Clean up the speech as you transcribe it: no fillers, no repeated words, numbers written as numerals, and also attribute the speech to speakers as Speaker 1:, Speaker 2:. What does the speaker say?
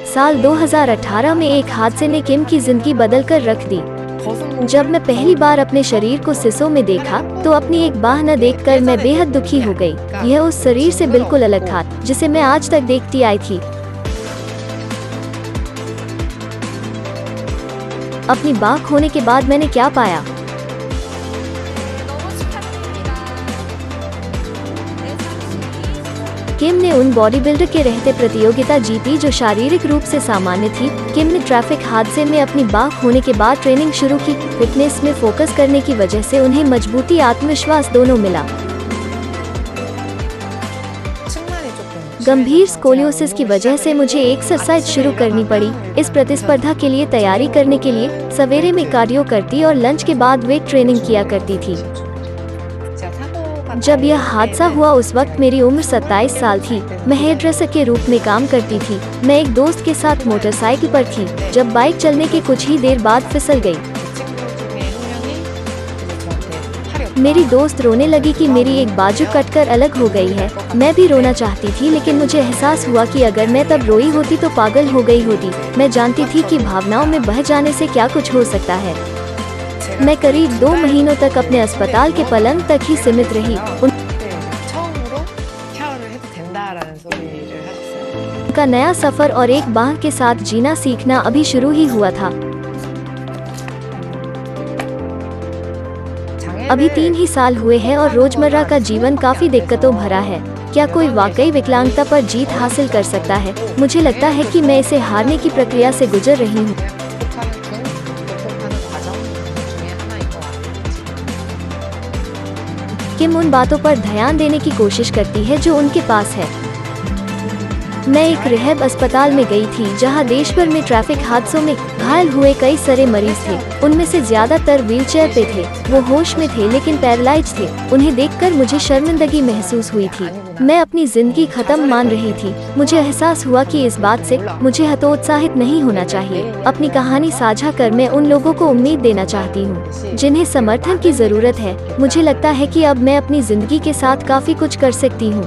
Speaker 1: साल 2018 में एक हादसे ने किम की जिंदगी बदलकर रख दी। जब मैं पहली बार अपने शरीर को शीशों में देखा तो अपनी एक बाह न देखकर मैं बेहद दुखी हो गई। यह उस शरीर से बिल्कुल अलग था जिसे मैं आज तक देखती आई थी। अपनी बाह खोने के बाद मैंने क्या पाया? किम ने उन बॉडी बिल्डर के रहते प्रतियोगिता जीती जो शारीरिक रूप से सामान्य थी। किम ने ट्रैफिक हादसे में अपनी बाह खोने के बाद ट्रेनिंग शुरू की। फिटनेस में फोकस करने की वजह से उन्हें मजबूती आत्मविश्वास दोनों मिला। गंभीर स्कोलियोसिस की वजह से मुझे एक्सरसाइज शुरू करनी पड़ी। इस प्रतिस्पर्धा के लिए तैयारी करने के लिए सवेरे में कार्डियो करती और लंच के बाद वेट ट्रेनिंग किया करती थी। जब यह हादसा हुआ उस वक्त मेरी उम्र 27 साल थी। मैं हेयर ड्रेसर के रूप में काम करती थी। मैं एक दोस्त के साथ मोटरसाइकिल पर थी जब बाइक चलने के कुछ ही देर बाद फिसल गई। मेरी दोस्त रोने लगी कि मेरी एक बाजू कटकर अलग हो गई है। मैं भी रोना चाहती थी लेकिन मुझे एहसास हुआ कि अगर मैं तब रोई होती तो पागल हो गई होती। मैं जानती थी कि भावनाओं में बह जाने से क्या कुछ हो सकता है। मैं करीब 2 महीनों तक अपने अस्पताल के पलंग तक ही सीमित रही। उनका नया सफर और एक बाह के साथ जीना सीखना अभी शुरू ही हुआ था। अभी 3 ही साल हुए हैं और रोजमर्रा का जीवन काफी दिक्कतों भरा है। क्या कोई वाकई विकलांगता पर जीत हासिल कर सकता है? मुझे लगता है कि मैं इसे हारने की प्रक्रिया से गुजर रही हूँ। किम उन बातों पर ध्यान देने की कोशिश करती है जो उनके पास है। मैं एक रिहैब अस्पताल में गई थी जहां देश भर में ट्रैफिक हादसों में घायल हुए कई सारे मरीज थे। उनमें से ज्यादातर व्हीलचेयर पे थे। वो होश में थे लेकिन पैरालाइज थे। उन्हें देखकर मुझे शर्मिंदगी महसूस हुई थी। मैं अपनी जिंदगी खत्म मान रही थी। मुझे एहसास हुआ कि इस बात से मुझे हतोत्साहित नहीं होना चाहिए। अपनी कहानी साझा कर मैं उन लोगों को उम्मीद देना चाहती हूँ जिन्हें समर्थन की जरूरत है। मुझे लगता है कि अब मैं अपनी जिंदगी के साथ काफी कुछ कर सकती हूँ।